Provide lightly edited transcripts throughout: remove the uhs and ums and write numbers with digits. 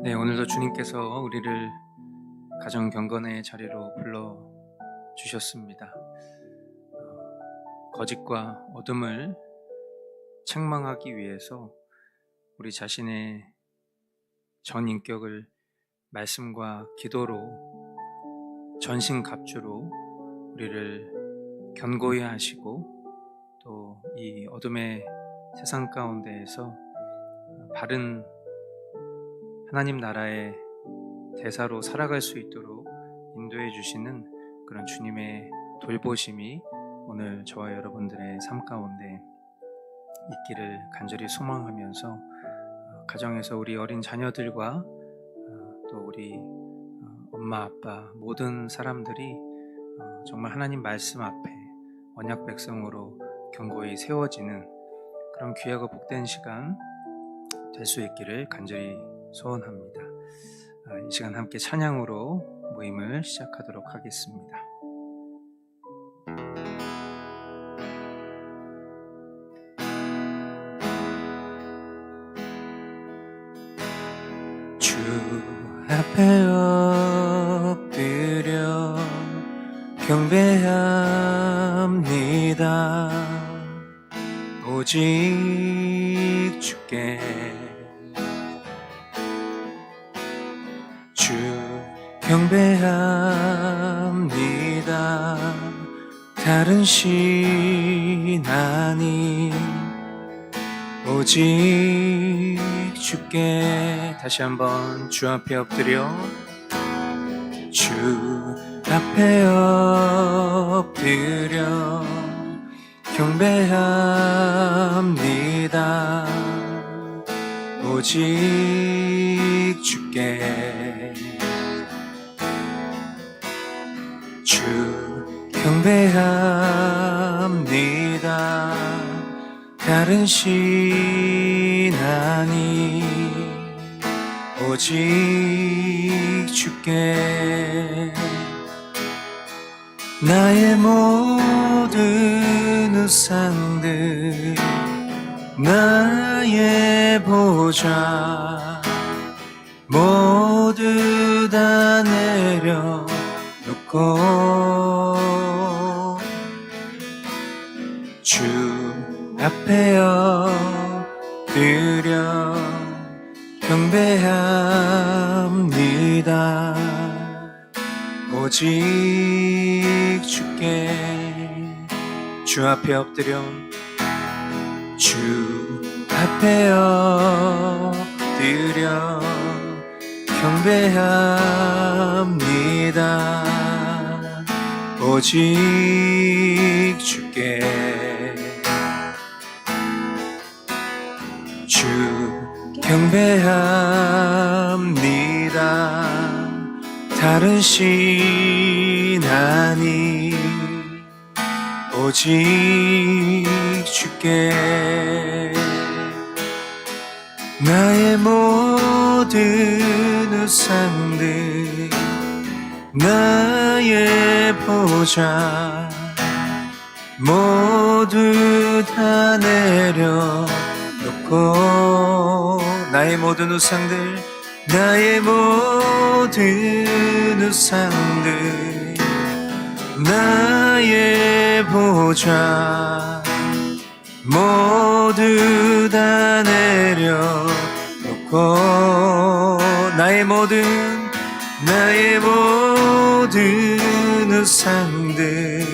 네, 오늘도 주님께서 우리를 가정 경건의 자리로 불러 주셨습니다. 거짓과 어둠을 책망하기 위해서 우리 자신의 전 인격을 말씀과 기도로 전신갑주로 우리를 견고히 하시고, 또 이 어둠의 세상 가운데에서 바른 하나님 나라의 대사로 살아갈 수 있도록 인도해 주시는 그런 주님의 돌보심이 오늘 저와 여러분들의 삶 가운데 있기를 간절히 소망하면서, 가정에서 우리 어린 자녀들과 또 우리 엄마 아빠 모든 사람들이 정말 하나님 말씀 앞에 언약 백성으로 견고히 세워지는 그런 귀하고 복된 시간 될 수 있기를 간절히 소원합니다. 이 시간 함께 찬양으로 모임을 시작하도록 하겠습니다. 주 앞에 엎드려 경배합니다. 오직 주께 주 경배합니다. 다른 신 아닌 오직 주께. 다시 한번 주 앞에 엎드려 주 앞에 엎드려 경배합니다. 오직 주께 주 경배합니다. 다른 신 아닌 오직 주께. 나의 모든 우상들 나의 보좌 모두 다 내려놓고 주 앞에 엎드려 경배합니다. 오직 주께. 주 앞에 엎드려 주 앞에 엎드려 경배합니다. 오직 주께. 주 경배합니다. 다른 신 아닌 오직 주께. 나의 모든 우상들 나의 보좌 모두 다 내려놓고 나의 모든 우상들 나의 모든 우상들 나의 보좌 모두 다 내려놓고 나의 모든 우상들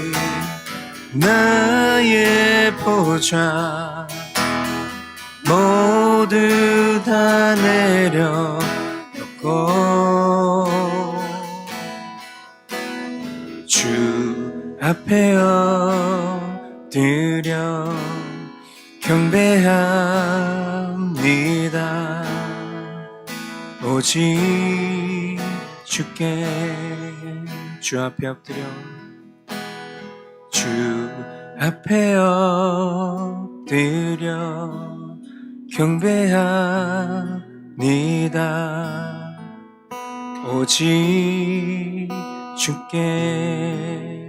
나의 보좌 모두 다 내려놓고 주 앞에 엎드려 경배합니다. 오직 주께. 주 앞에 엎드려 주 앞에 엎드려 경배합니다. 오직 주께.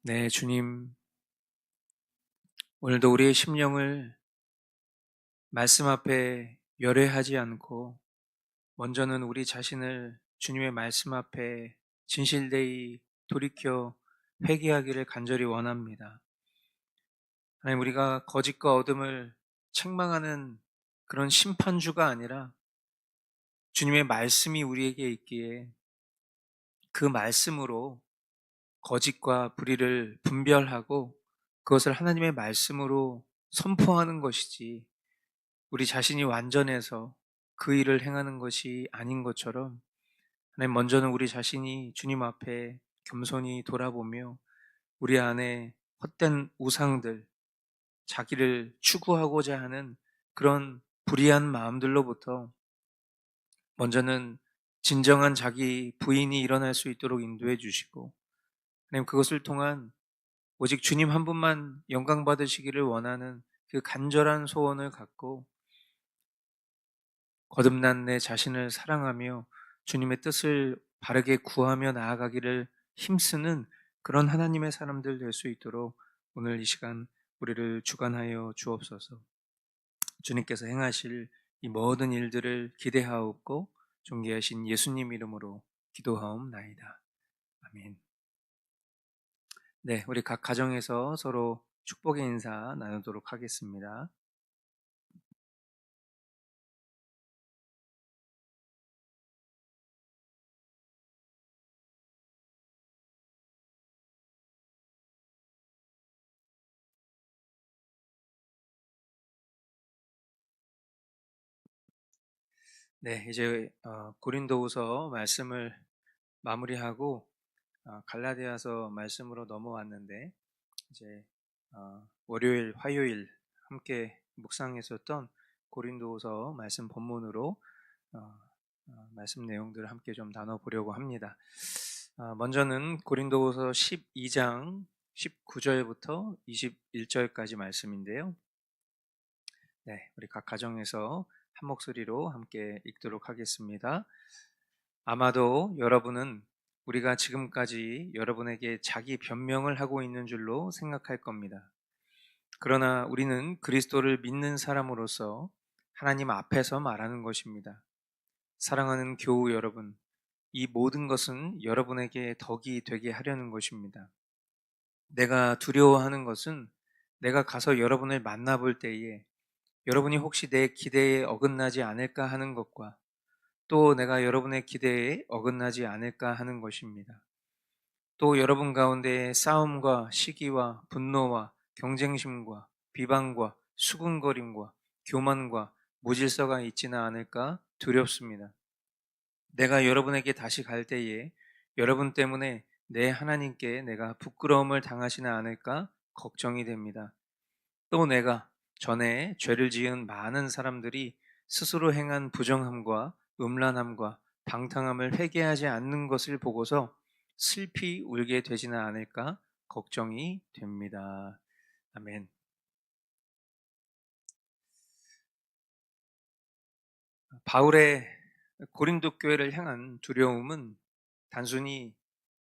네, 주님, 오늘도 우리의 심령을 말씀 앞에 열애하지 않고 먼저는 우리 자신을 주님의 말씀 앞에 진실되이 돌이켜 회개하기를 간절히 원합니다. 하나님, 우리가 거짓과 어둠을 책망하는 그런 심판주가 아니라 주님의 말씀이 우리에게 있기에 그 말씀으로 거짓과 불의를 분별하고 그것을 하나님의 말씀으로 선포하는 것이지, 우리 자신이 완전해서 그 일을 행하는 것이 아닌 것처럼, 하나님, 먼저는 우리 자신이 주님 앞에 겸손히 돌아보며 우리 안에 헛된 우상들, 자기를 추구하고자 하는 그런 불의한 마음들로부터 먼저는 진정한 자기 부인이 일어날 수 있도록 인도해 주시고, 하나님, 그것을 통한 오직 주님 한 분만 영광 받으시기를 원하는 그 간절한 소원을 갖고 거듭난 내 자신을 사랑하며 주님의 뜻을 바르게 구하며 나아가기를 힘쓰는 그런 하나님의 사람들 될 수 있도록 오늘 이 시간 우리를 주관하여 주옵소서. 주님께서 행하실 이 모든 일들을 기대하옵고 존귀하신 예수님 이름으로 기도하옵나이다. 아멘. 네, 우리 각 가정에서 서로 축복의 인사 나누도록 하겠습니다. 네, 이제 고린도후서 말씀을 마무리하고 갈라디아서 말씀으로 넘어왔는데, 이제 월요일, 화요일 함께 묵상했었던 고린도후서 말씀 본문으로 말씀 내용들을 함께 좀 나눠보려고 합니다. 먼저는 고린도후서 12장 19절부터 21절까지 말씀인데요. 네, 우리 각 가정에서 한 목소리로 함께 읽도록 하겠습니다. 아마도 여러분은 우리가 지금까지 여러분에게 자기 변명을 하고 있는 줄로 생각할 겁니다. 그러나 우리는 그리스도를 믿는 사람으로서 하나님 앞에서 말하는 것입니다. 사랑하는 교우 여러분, 이 모든 것은 여러분에게 덕이 되게 하려는 것입니다. 내가 두려워하는 것은 내가 가서 여러분을 만나볼 때에 여러분이 혹시 내 기대에 어긋나지 않을까 하는 것과 또 내가 여러분의 기대에 어긋나지 않을까 하는 것입니다. 또 여러분 가운데 싸움과 시기와 분노와 경쟁심과 비방과 수군거림과 교만과 무질서가 있지는 않을까 두렵습니다. 내가 여러분에게 다시 갈 때에 여러분 때문에 내 하나님께 내가 부끄러움을 당하지는 않을까 걱정이 됩니다. 또 내가 전에 죄를 지은 많은 사람들이 스스로 행한 부정함과 음란함과 방탕함을 회개하지 않는 것을 보고서 슬피 울게 되지는 않을까 걱정이 됩니다. 아멘. 바울의 고린도 교회를 향한 두려움은 단순히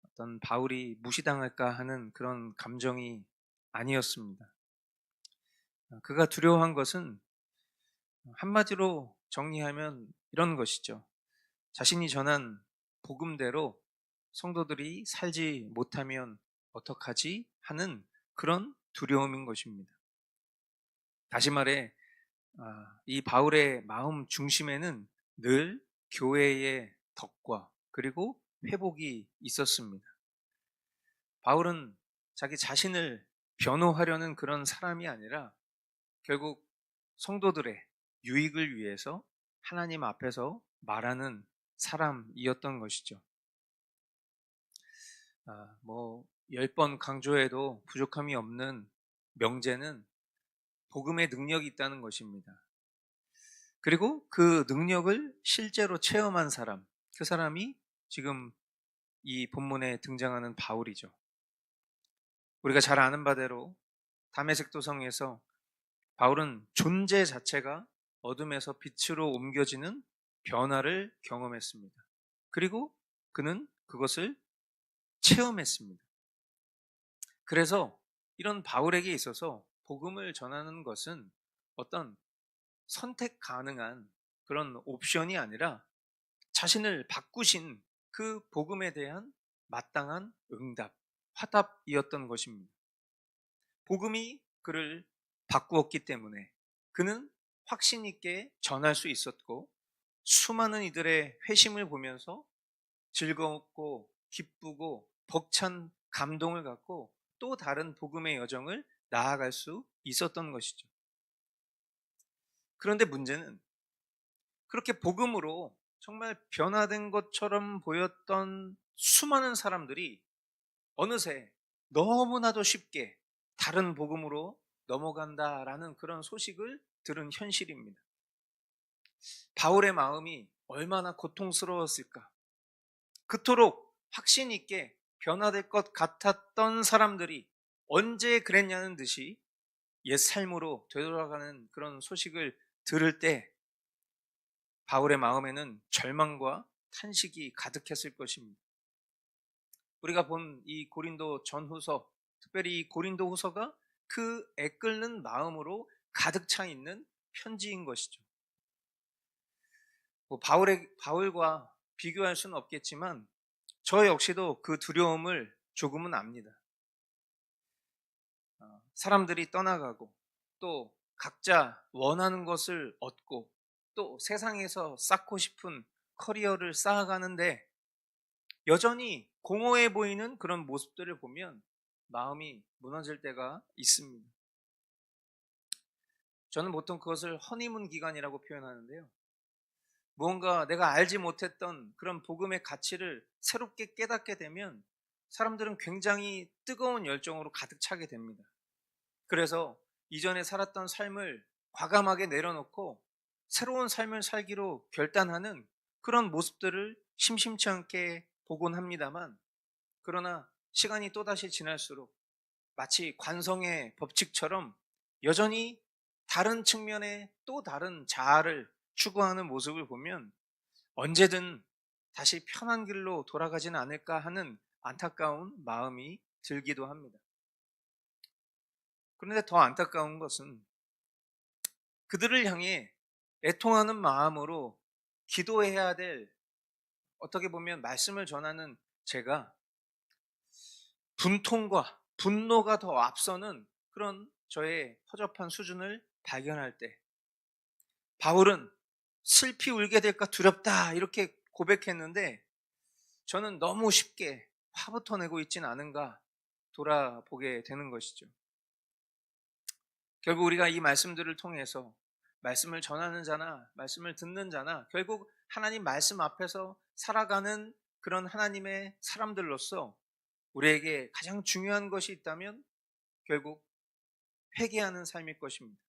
어떤 바울이 무시당할까 하는 그런 감정이 아니었습니다. 그가 두려워한 것은 한마디로 정리하면 이런 것이죠. 자신이 전한 복음대로 성도들이 살지 못하면 어떡하지 하는 그런 두려움인 것입니다. 다시 말해, 이 바울의 마음 중심에는 늘 교회의 덕과 그리고 회복이 있었습니다. 바울은 자기 자신을 변호하려는 그런 사람이 아니라 결국 성도들의 유익을 위해서 하나님 앞에서 말하는 사람이었던 것이죠. 10번 강조해도 부족함이 없는 명제는 복음의 능력이 있다는 것입니다. 그리고 그 능력을 실제로 체험한 사람, 그 사람이 지금 이 본문에 등장하는 바울이죠. 우리가 잘 아는 바대로 다메섹 도성에서 바울은 존재 자체가 어둠에서 빛으로 옮겨지는 변화를 경험했습니다. 그리고 그는 그것을 체험했습니다. 그래서 이런 바울에게 있어서 복음을 전하는 것은 어떤 선택 가능한 그런 옵션이 아니라 자신을 바꾸신 그 복음에 대한 마땅한 응답, 화답이었던 것입니다. 복음이 그를 바꾸었기 때문에 그는 확신 있게 전할 수 있었고, 수많은 이들의 회심을 보면서 즐거웠고 기쁘고 벅찬 감동을 갖고 또 다른 복음의 여정을 나아갈 수 있었던 것이죠. 그런데 문제는 그렇게 복음으로 정말 변화된 것처럼 보였던 수많은 사람들이 어느새 너무나도 쉽게 다른 복음으로 넘어간다라는 그런 소식을 들은 현실입니다. 바울의 마음이 얼마나 고통스러웠을까? 그토록 확신 있게 변화될 것 같았던 사람들이 언제 그랬냐는 듯이 옛 삶으로 되돌아가는 그런 소식을 들을 때 바울의 마음에는 절망과 탄식이 가득했을 것입니다. 우리가 본 이 고린도 전후서, 특별히 이 고린도 후서가 그 애끓는 마음으로 가득 차 있는 편지인 것이죠. 바울과 비교할 수는 없겠지만 저 역시도 그 두려움을 조금은 압니다. 사람들이 떠나가고 또 각자 원하는 것을 얻고 또 세상에서 쌓고 싶은 커리어를 쌓아가는데 여전히 공허해 보이는 그런 모습들을 보면 마음이 무너질 때가 있습니다. 저는 보통 그것을 허니문 기간이라고 표현하는데요. 무언가 내가 알지 못했던 그런 복음의 가치를 새롭게 깨닫게 되면 사람들은 굉장히 뜨거운 열정으로 가득 차게 됩니다. 그래서 이전에 살았던 삶을 과감하게 내려놓고 새로운 삶을 살기로 결단하는 그런 모습들을 심심치 않게 보곤 합니다만, 그러나 시간이 또다시 지날수록 마치 관성의 법칙처럼 여전히 다른 측면의 또 다른 자아를 추구하는 모습을 보면 언제든 다시 편한 길로 돌아가진 않을까 하는 안타까운 마음이 들기도 합니다. 그런데 더 안타까운 것은 그들을 향해 애통하는 마음으로 기도해야 될, 어떻게 보면 말씀을 전하는 제가 분통과 분노가 더 앞서는 그런 저의 허접한 수준을 발견할 때, 바울은 슬피 울게 될까 두렵다 이렇게 고백했는데 저는 너무 쉽게 화부터 내고 있진 않은가 돌아보게 되는 것이죠. 결국 우리가 이 말씀들을 통해서 말씀을 전하는 자나 말씀을 듣는 자나 결국 하나님 말씀 앞에서 살아가는 그런 하나님의 사람들로서 우리에게 가장 중요한 것이 있다면 결국 회개하는 삶일 것입니다.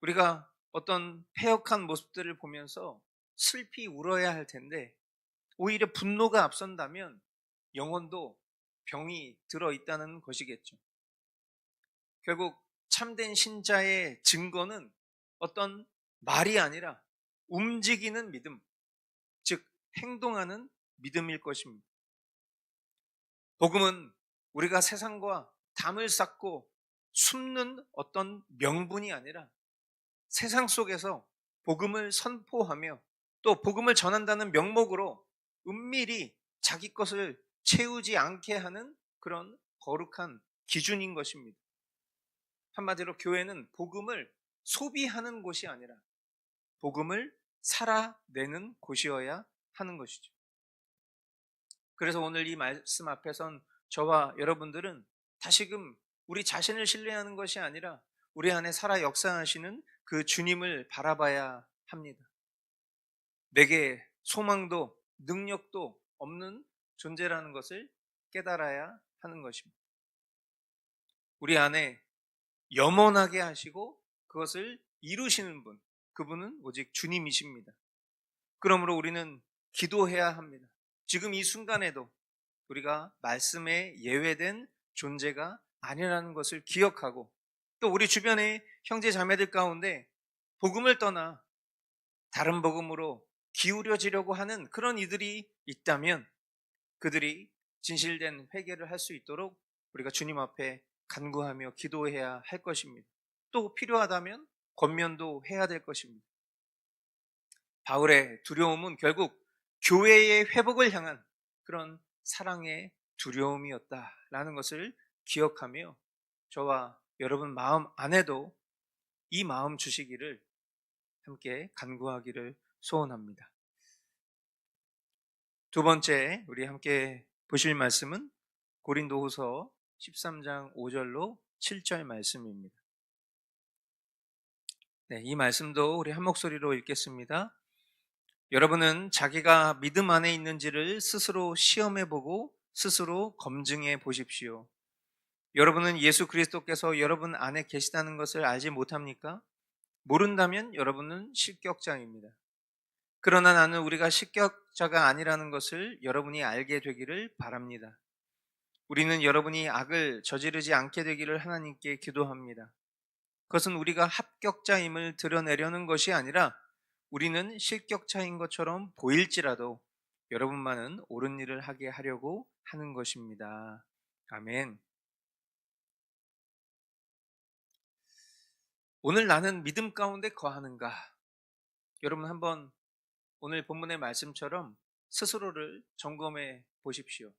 우리가 어떤 패역한 모습들을 보면서 슬피 울어야 할 텐데 오히려 분노가 앞선다면 영혼도 병이 들어있다는 것이겠죠. 결국 참된 신자의 증거는 어떤 말이 아니라 움직이는 믿음, 즉 행동하는 믿음일 것입니다. 복음은 우리가 세상과 담을 쌓고 숨는 어떤 명분이 아니라 세상 속에서 복음을 선포하며 또 복음을 전한다는 명목으로 은밀히 자기 것을 채우지 않게 하는 그런 거룩한 기준인 것입니다. 한마디로 교회는 복음을 소비하는 곳이 아니라 복음을 살아내는 곳이어야 하는 것이죠. 그래서 오늘 이 말씀 앞에선 저와 여러분들은 다시금 우리 자신을 신뢰하는 것이 아니라 우리 안에 살아 역사하시는 그 주님을 바라봐야 합니다. 내게 소망도 능력도 없는 존재라는 것을 깨달아야 하는 것입니다. 우리 안에 염원하게 하시고 그것을 이루시는 분, 그분은 오직 주님이십니다. 그러므로 우리는 기도해야 합니다. 지금 이 순간에도 우리가 말씀에 예외된 존재가 아니라는 것을 기억하고 또 우리 주변의 형제 자매들 가운데 복음을 떠나 다른 복음으로 기울여지려고 하는 그런 이들이 있다면 그들이 진실된 회개를 할 수 있도록 우리가 주님 앞에 간구하며 기도해야 할 것입니다. 또 필요하다면 권면도 해야 될 것입니다. 바울의 두려움은 결국 교회의 회복을 향한 그런 사랑의 두려움이었다라는 것을 기억하며 저와 여러분 마음 안에도 이 마음 주시기를 함께 간구하기를 소원합니다. 두 번째 우리 함께 보실 말씀은 고린도후서 13장 5절로 7절 말씀입니다. 네, 이 말씀도 우리 한 목소리로 읽겠습니다. 여러분은 자기가 믿음 안에 있는지를 스스로 시험해보고 스스로 검증해 보십시오. 여러분은 예수 그리스도께서 여러분 안에 계시다는 것을 알지 못합니까? 모른다면 여러분은 실격자입니다. 그러나 나는 우리가 실격자가 아니라는 것을 여러분이 알게 되기를 바랍니다. 우리는 여러분이 악을 저지르지 않게 되기를 하나님께 기도합니다. 그것은 우리가 합격자임을 드러내려는 것이 아니라 우리는 실격자인 것처럼 보일지라도 여러분만은 옳은 일을 하게 하려고 하는 것입니다. 아멘. 오늘 나는 믿음 가운데 거하는가? 여러분 한번 오늘 본문의 말씀처럼 스스로를 점검해 보십시오.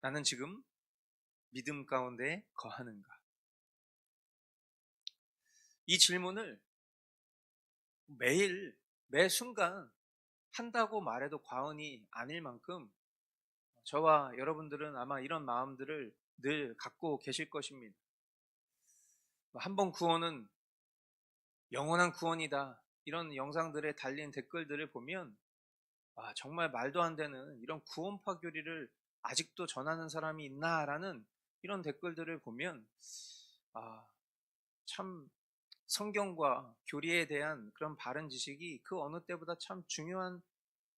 나는 지금 믿음 가운데 거하는가? 이 질문을 매일 매 순간 한다고 말해도 과언이 아닐 만큼 저와 여러분들은 아마 이런 마음들을 늘 갖고 계실 것입니다. 한 번 구원은 영원한 구원이다. 이런 영상들에 달린 댓글들을 보면 정말 말도 안 되는 이런 구원파 교리를 아직도 전하는 사람이 있나라는 이런 댓글들을 보면 참 성경과 교리에 대한 그런 바른 지식이 그 어느 때보다 참 중요한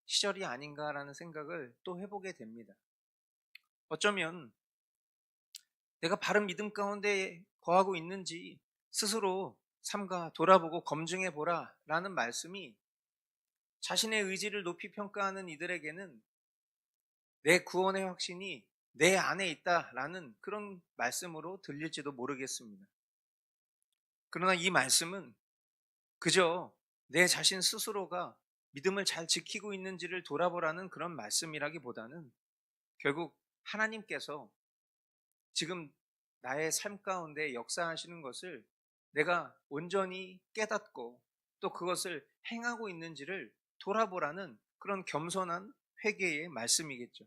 시절이 아닌가라는 생각을 또 해보게 됩니다. 어쩌면 내가 바른 믿음 가운데 거하고 있는지 스스로 삼가 돌아보고 검증해 보라 라는 말씀이 자신의 의지를 높이 평가하는 이들에게는 내 구원의 확신이 내 안에 있다라는 그런 말씀으로 들릴지도 모르겠습니다. 그러나 이 말씀은 그저 내 자신 스스로가 믿음을 잘 지키고 있는지를 돌아보라는 그런 말씀이라기보다는 결국 하나님께서 지금 나의 삶 가운데 역사하시는 것을 내가 온전히 깨닫고 또 그것을 행하고 있는지를 돌아보라는 그런 겸손한 회개의 말씀이겠죠.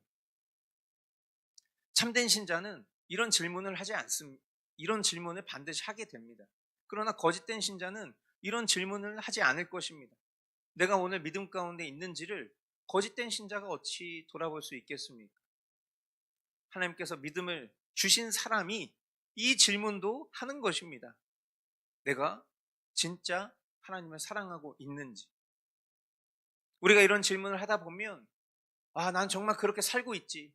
참된 신자는 이런 질문을 하지 않습니다. 이런 질문을 반드시 하게 됩니다. 그러나 거짓된 신자는 이런 질문을 하지 않을 것입니다. 내가 오늘 믿음 가운데 있는지를 거짓된 신자가 어찌 돌아볼 수 있겠습니까? 하나님께서 믿음을 주신 사람이 이 질문도 하는 것입니다. 내가 진짜 하나님을 사랑하고 있는지. 우리가 이런 질문을 하다 보면 난 정말 그렇게 살고 있지.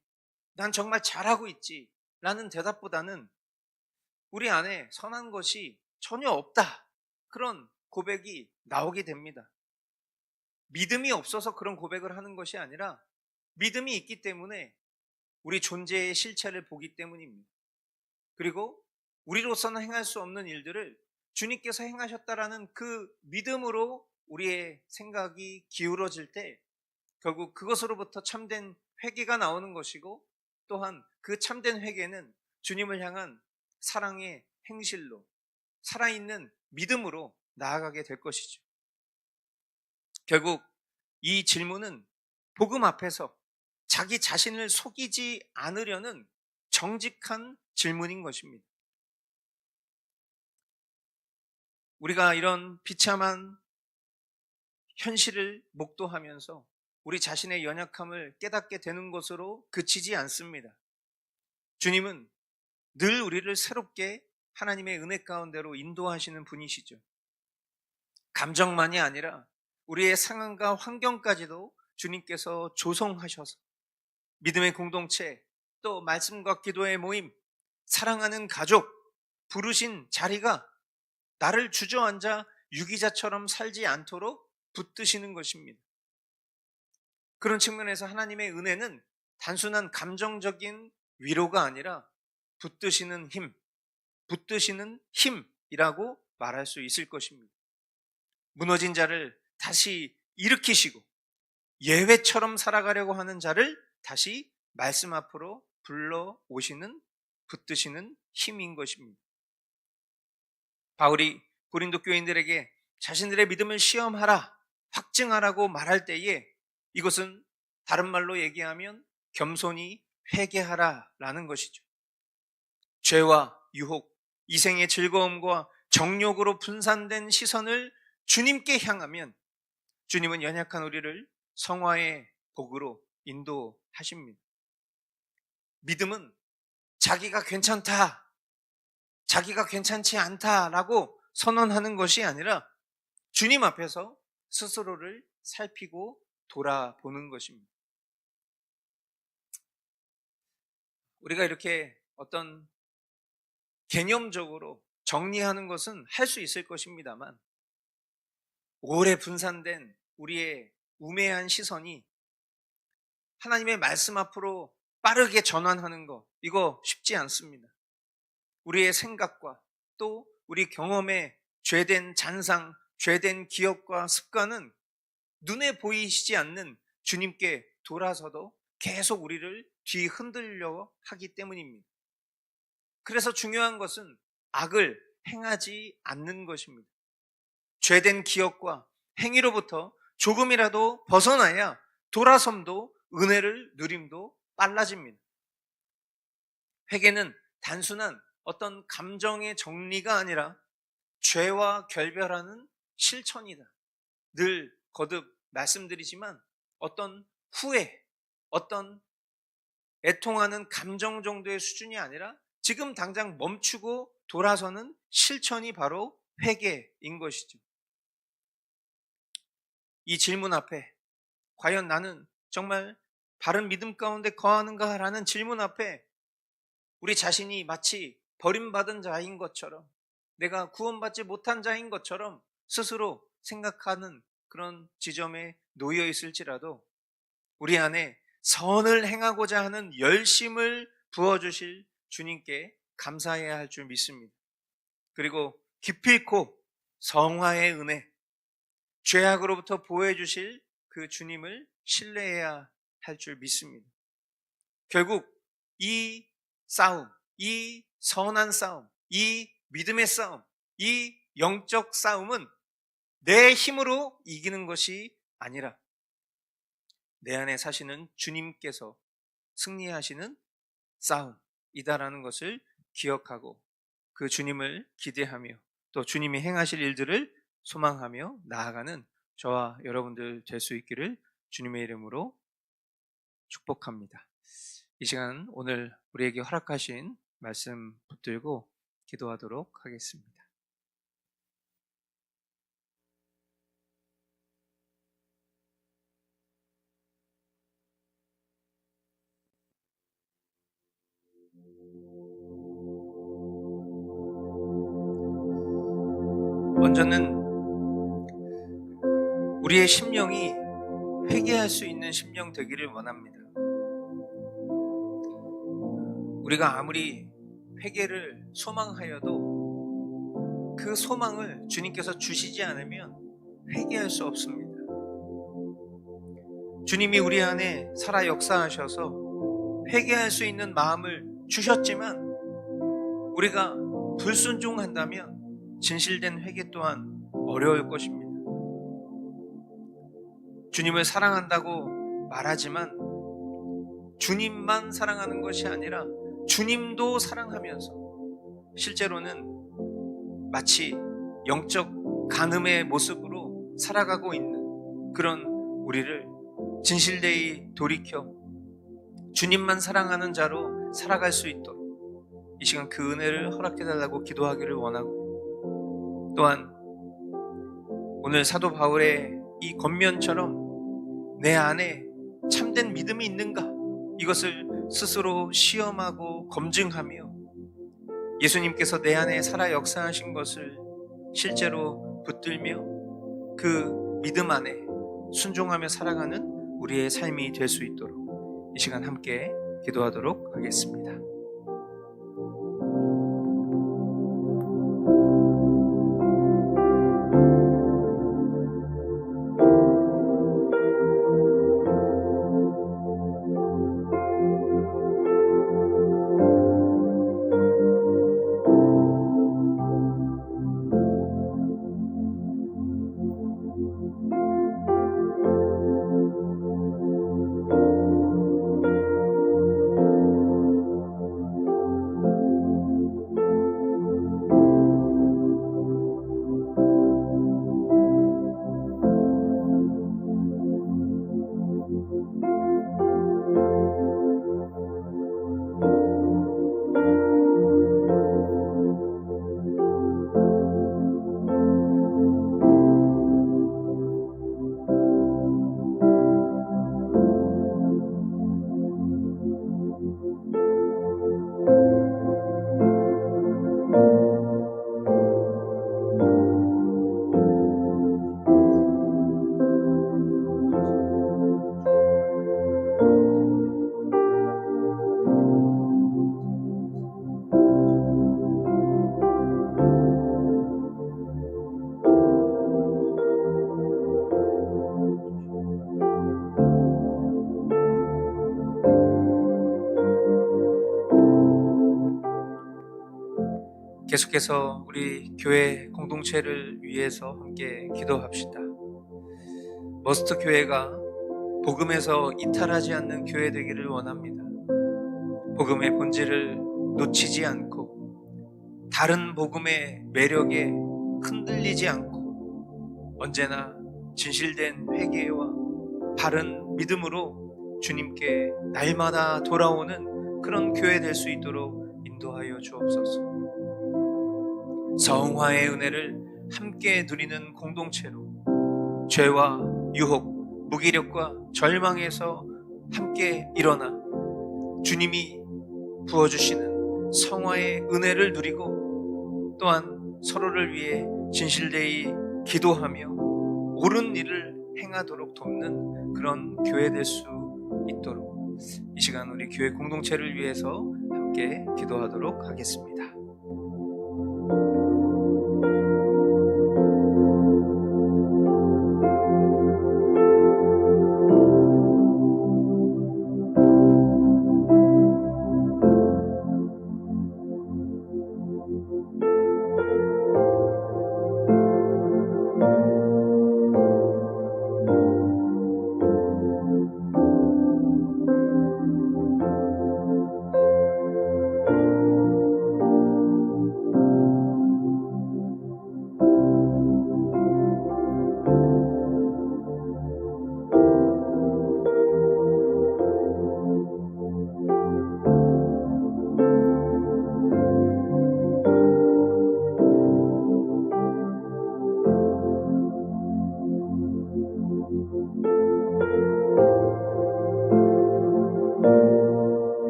난 정말 잘하고 있지. 라는 대답보다는 우리 안에 선한 것이 전혀 없다. 그런 고백이 나오게 됩니다. 믿음이 없어서 그런 고백을 하는 것이 아니라 믿음이 있기 때문에 우리 존재의 실체를 보기 때문입니다. 그리고 우리로서는 행할 수 없는 일들을 주님께서 행하셨다라는 그 믿음으로 우리의 생각이 기울어질 때 결국 그것으로부터 참된 회개가 나오는 것이고 또한 그 참된 회개는 주님을 향한 사랑의 행실로 살아있는 믿음으로 나아가게 될 것이죠. 결국 이 질문은 복음 앞에서 자기 자신을 속이지 않으려는 정직한 질문인 것입니다. 우리가 이런 비참한 현실을 목도하면서 우리 자신의 연약함을 깨닫게 되는 것으로 그치지 않습니다. 주님은 늘 우리를 새롭게 하나님의 은혜 가운데로 인도하시는 분이시죠. 감정만이 아니라 우리의 상황과 환경까지도 주님께서 조성하셔서 믿음의 공동체, 또 말씀과 기도의 모임, 사랑하는 가족, 부르신 자리가 나를 주저앉아 유기자처럼 살지 않도록 붙드시는 것입니다. 그런 측면에서 하나님의 은혜는 단순한 감정적인 위로가 아니라 붙드시는 힘, 붙드시는 힘이라고 말할 수 있을 것입니다. 무너진 자를 다시 일으키시고 예외처럼 살아가려고 하는 자를 다시 말씀 앞으로 불러오시는 붙드시는 힘인 것입니다. 바울이 고린도 교인들에게 자신들의 믿음을 시험하라, 확증하라고 말할 때에 이것은 다른 말로 얘기하면 겸손히 회개하라라는 것이죠. 죄와 유혹, 이생의 즐거움과 정욕으로 분산된 시선을 주님께 향하면 주님은 연약한 우리를 성화의 복으로 인도하십니다. 믿음은 자기가 괜찮다, 자기가 괜찮지 않다라고 선언하는 것이 아니라 주님 앞에서 스스로를 살피고 돌아보는 것입니다. 우리가 이렇게 어떤 개념적으로 정리하는 것은 할 수 있을 것입니다만 오래 분산된 우리의 우매한 시선이 하나님의 말씀 앞으로 빠르게 전환하는 거, 이거 쉽지 않습니다. 우리의 생각과 또 우리 경험의 죄된 잔상, 죄된 기억과 습관은 눈에 보이시지 않는 주님께 돌아서도 계속 우리를 뒤흔들려 하기 때문입니다. 그래서 중요한 것은 악을 행하지 않는 것입니다. 죄된 기억과 행위로부터 조금이라도 벗어나야 돌아섬도 은혜를 누림도 빨라집니다. 회개는 단순한 어떤 감정의 정리가 아니라 죄와 결별하는 실천이다. 늘 거듭 말씀드리지만 어떤 후회, 어떤 애통하는 감정 정도의 수준이 아니라 지금 당장 멈추고 돌아서는 실천이 바로 회개인 것이죠. 이 질문 앞에 과연 나는 정말 바른 믿음 가운데 거하는가라는 질문 앞에 우리 자신이 마치 버림받은 자인 것처럼, 내가 구원받지 못한 자인 것처럼 스스로 생각하는 그런 지점에 놓여 있을지라도 우리 안에 선을 행하고자 하는 열심을 부어주실 주님께 감사해야 할 줄 믿습니다. 그리고 기필코 성화의 은혜, 죄악으로부터 보호해 주실 그 주님을 신뢰해야 할 줄 믿습니다. 결국 이 싸움, 이 선한 싸움, 이 믿음의 싸움, 이 영적 싸움은 내 힘으로 이기는 것이 아니라 내 안에 사시는 주님께서 승리하시는 싸움이다라는 것을 기억하고 그 주님을 기대하며 또 주님이 행하실 일들을 소망하며 나아가는 저와 여러분들 될 수 있기를 주님의 이름으로 축복합니다. 이 시간 오늘 우리에게 허락하신 말씀 붙들고 기도하도록 하겠습니다. 먼저는 우리의 심령이 회개할 수 있는 심령 되기를 원합니다. 우리가 아무리 회개를 소망하여도 그 소망을 주님께서 주시지 않으면 회개할 수 없습니다. 주님이 우리 안에 살아 역사하셔서 회개할 수 있는 마음을 주셨지만 우리가 불순종한다면 진실된 회개 또한 어려울 것입니다. 주님을 사랑한다고 말하지만 주님만 사랑하는 것이 아니라 주님도 사랑하면서 실제로는 마치 영적 간음의 모습으로 살아가고 있는 그런 우리를 진실되이 돌이켜 주님만 사랑하는 자로 살아갈 수 있도록 이 시간 그 은혜를 허락해달라고 기도하기를 원하고, 또한 오늘 사도 바울의 이 권면처럼 내 안에 참된 믿음이 있는가, 이것을 스스로 시험하고 검증하며 예수님께서 내 안에 살아 역사하신 것을 실제로 붙들며 그 믿음 안에 순종하며 살아가는 우리의 삶이 될 수 있도록 이 시간 함께 기도하도록 하겠습니다. 계속해서 우리 교회 공동체를 위해서 함께 기도합시다. 머스터 교회가 복음에서 이탈하지 않는 교회 되기를 원합니다. 복음의 본질을 놓치지 않고 다른 복음의 매력에 흔들리지 않고 언제나 진실된 회개와 바른 믿음으로 주님께 날마다 돌아오는 그런 교회 될 수 있도록 인도하여 주옵소서. 성화의 은혜를 함께 누리는 공동체로 죄와 유혹, 무기력과 절망에서 함께 일어나 주님이 부어주시는 성화의 은혜를 누리고 또한 서로를 위해 진실되이 기도하며 옳은 일을 행하도록 돕는 그런 교회 될 수 있도록 이 시간 우리 교회 공동체를 위해서 함께 기도하도록 하겠습니다.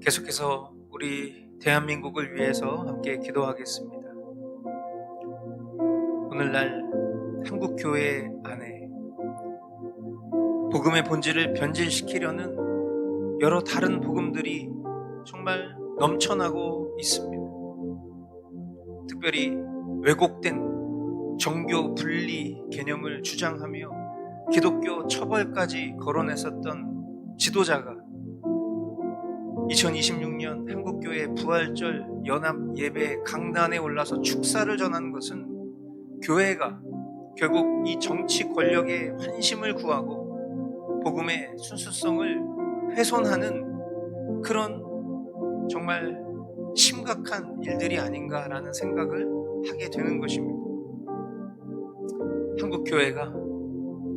계속해서 우리 대한민국을 위해서 함께 기도하겠습니다. 오늘날 한국 교회 안에 복음의 본질을 변질시키려는 여러 다른 복음들이 정말 넘쳐나고 있습니다. 특별히 왜곡된 정교 분리 개념을 주장하며 기독교 처벌까지 거론했었던 지도자가 2026년 한국교회 부활절 연합 예배 강단에 올라서 축사를 전한 것은 교회가 결국 이 정치 권력의 환심을 구하고 복음의 순수성을 훼손하는 그런 정말 심각한 일들이 아닌가라는 생각을 하게 되는 것입니다. 한국교회가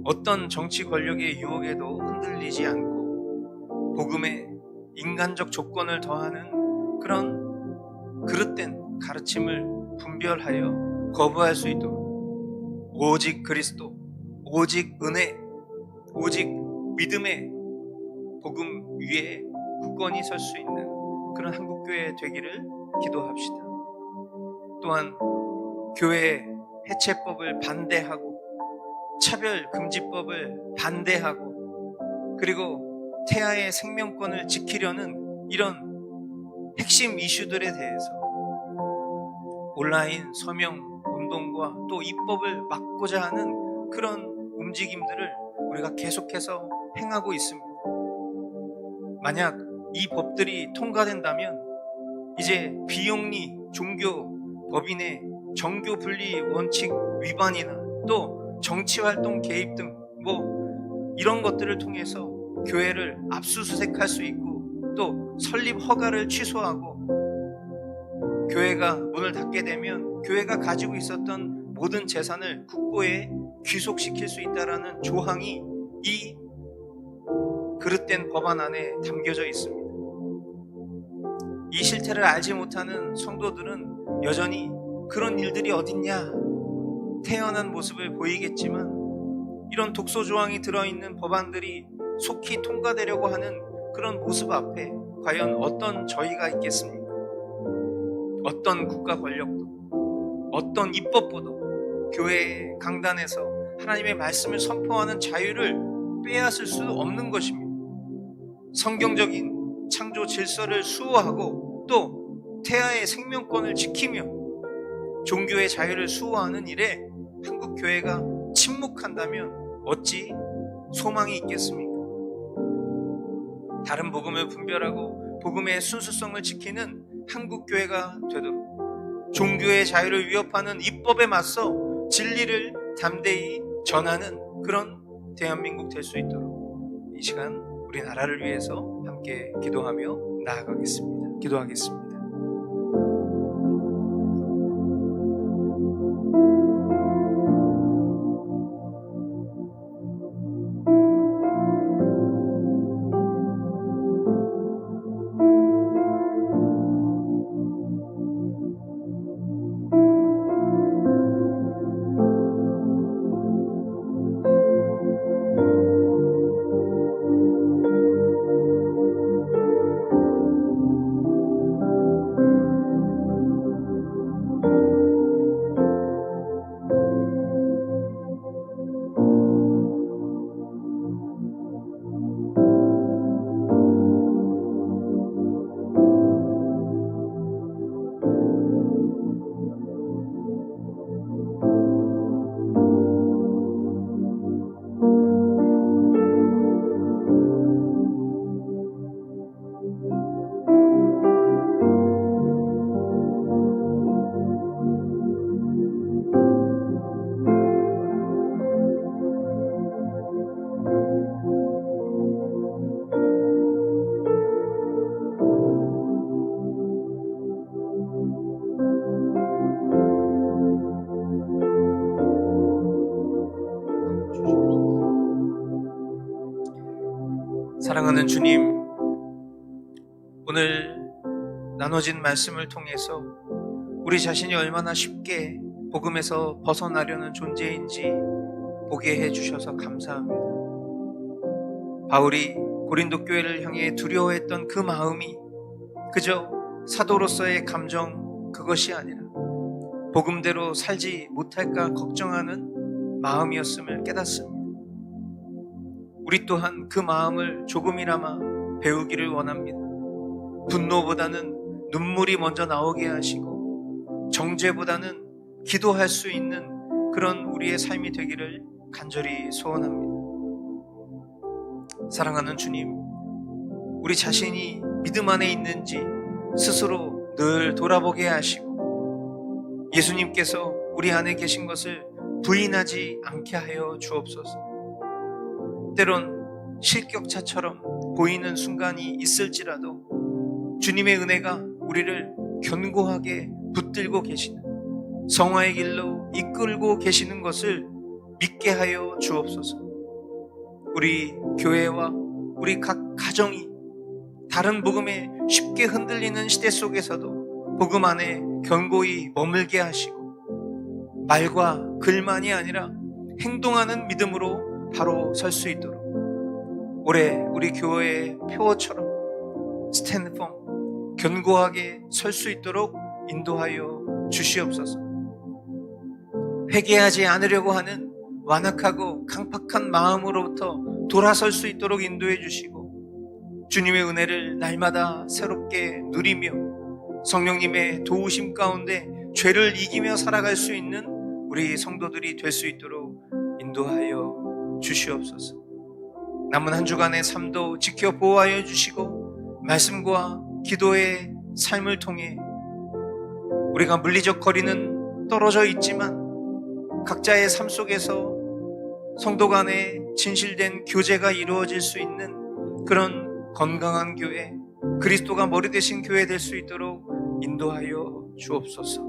어떤 정치 권력의 유혹에도 흔들리지 않고 복음의 인간적 조건을 더하는 그런 그릇된 가르침을 분별하여 거부할 수 있도록 오직 그리스도, 오직 은혜, 오직 믿음의 복음 위에 굳건히 설 수 있는 그런 한국교회 되기를 기도합시다. 또한 교회 해체법을 반대하고 차별금지법을 반대하고 그리고 태아의 생명권을 지키려는 이런 핵심 이슈들에 대해서 온라인 서명 운동과 또 입법을 막고자 하는 그런 움직임들을 우리가 계속해서 행하고 있습니다. 만약 이 법들이 통과된다면 이제 비영리 종교 법인의 정교 분리 원칙 위반이나 또 정치활동 개입 등 이런 것들을 통해서 교회를 압수수색할 수 있고 또 설립 허가를 취소하고 교회가 문을 닫게 되면 교회가 가지고 있었던 모든 재산을 국고에 귀속시킬 수 있다는 조항이 이 그릇된 법안 안에 담겨져 있습니다. 이 실태를 알지 못하는 성도들은 여전히 그런 일들이 어딨냐 태연한 모습을 보이겠지만 이런 독소 조항이 들어있는 법안들이 속히 통과되려고 하는 그런 모습 앞에 과연 어떤 저희가 있겠습니까? 어떤 국가 권력도, 어떤 입법부도 교회 강단에서 하나님의 말씀을 선포하는 자유를 빼앗을 수 없는 것입니다. 성경적인 창조 질서를 수호하고 또 태아의 생명권을 지키며 종교의 자유를 수호하는 일에 한국 교회가 침묵한다면 어찌 소망이 있겠습니까? 다른 복음을 분별하고 복음의 순수성을 지키는 한국 교회가 되도록, 종교의 자유를 위협하는 입법에 맞서 진리를 담대히 전하는 그런 대한민국 될 수 있도록 이 시간 우리 나라를 위해서 함께 기도하며 나아가겠습니다. 기도하겠습니다. 사랑하는 주님, 오늘 나눠진 말씀을 통해서 우리 자신이 얼마나 쉽게 복음에서 벗어나려는 존재인지 보게 해주셔서 감사합니다. 바울이 고린도 교회를 향해 두려워했던 그 마음이 그저 사도로서의 감정 그것이 아니라 복음대로 살지 못할까 걱정하는 마음이었음을 깨닫습니다. 우리 또한 그 마음을 조금이나마 배우기를 원합니다. 분노보다는 눈물이 먼저 나오게 하시고 정죄보다는 기도할 수 있는 그런 우리의 삶이 되기를 간절히 소원합니다. 사랑하는 주님, 우리 자신이 믿음 안에 있는지 스스로 늘 돌아보게 하시고 예수님께서 우리 안에 계신 것을 부인하지 않게 하여 주옵소서. 때론 실격차처럼 보이는 순간이 있을지라도 주님의 은혜가 우리를 견고하게 붙들고 계시는, 성화의 길로 이끌고 계시는 것을 믿게 하여 주옵소서. 우리 교회와 우리 각 가정이 다른 복음에 쉽게 흔들리는 시대 속에서도 복음 안에 견고히 머물게 하시고 말과 글만이 아니라 행동하는 믿음으로 바로 설 수 있도록 올해 우리 교회의 표어처럼 스탠드 펌, 견고하게 설 수 있도록 인도하여 주시옵소서. 회개하지 않으려고 하는 완악하고 강팍한 마음으로부터 돌아설 수 있도록 인도해 주시고 주님의 은혜를 날마다 새롭게 누리며 성령님의 도우심 가운데 죄를 이기며 살아갈 수 있는 우리 성도들이 될 수 있도록 인도하여 주시옵소서. 남은 한 주간의 삶도 지켜 보호하여 주시고 말씀과 기도의 삶을 통해 우리가 물리적 거리는 떨어져 있지만 각자의 삶 속에서 성도 간에 진실된 교제가 이루어질 수 있는 그런 건강한 교회, 그리스도가 머리 되신 교회 될 수 있도록 인도하여 주옵소서.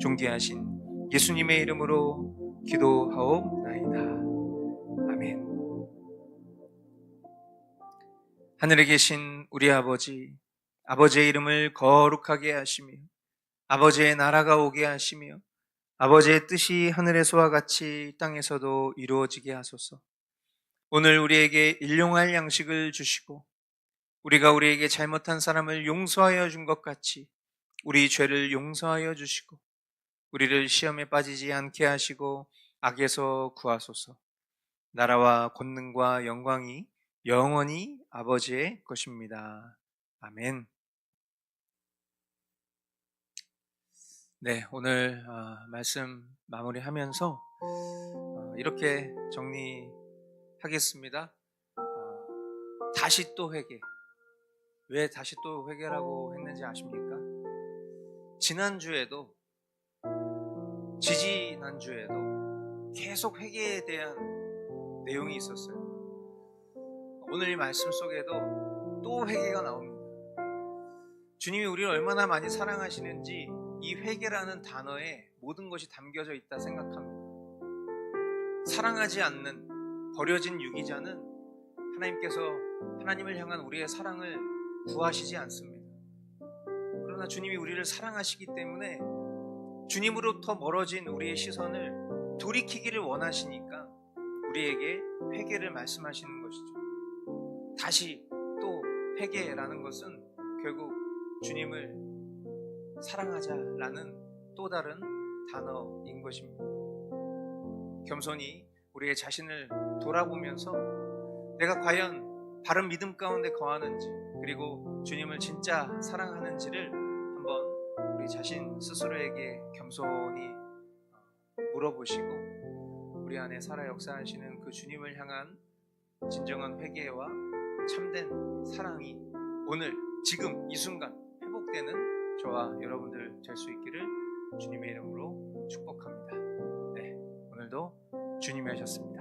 존귀하신 예수님의 이름으로 기도하옵나이다. 아멘. 하늘에 계신 우리 아버지, 아버지의 이름을 거룩하게 하시며 아버지의 나라가 오게 하시며 아버지의 뜻이 하늘에서와 같이 땅에서도 이루어지게 하소서. 오늘 우리에게 일용할 양식을 주시고 우리가 우리에게 잘못한 사람을 용서하여 준 것 같이 우리 죄를 용서하여 주시고 우리를 시험에 빠지지 않게 하시고 악에서 구하소서. 나라와 권능과 영광이 영원히 아버지의 것입니다. 아멘. 네, 오늘 말씀 마무리하면서 이렇게 정리하겠습니다. 다시 또 회개. 왜 다시 또 회개라고 했는지 아십니까? 지난주에도 지지난주에도 계속 회개에 대한 내용이 있었어요. 오늘 이 말씀 속에도 또 회개가 나옵니다. 주님이 우리를 얼마나 많이 사랑하시는지 이 회개라는 단어에 모든 것이 담겨져 있다 생각합니다. 사랑하지 않는 버려진 유기자는 하나님께서 하나님을 향한 우리의 사랑을 구하시지 않습니다. 그러나 주님이 우리를 사랑하시기 때문에 주님으로부터 멀어진 우리의 시선을 돌이키기를 원하시니까 우리에게 회개를 말씀하시는 것이죠. 다시 또 회개라는 것은 결국 주님을 사랑하자라는 또 다른 단어인 것입니다. 겸손히 우리의 자신을 돌아보면서 내가 과연 바른 믿음 가운데 거하는지, 그리고 주님을 진짜 사랑하는지를 한번 우리 자신 스스로에게 겸손히 물어보시고 우리 안에 살아 역사하시는 그 주님을 향한 진정한 회개와 참된 사랑이 오늘 지금 이 순간 회복되는 저와 여러분들 될 수 있기를 주님의 이름으로 축복합니다. 네, 오늘도 주님이 하셨습니다.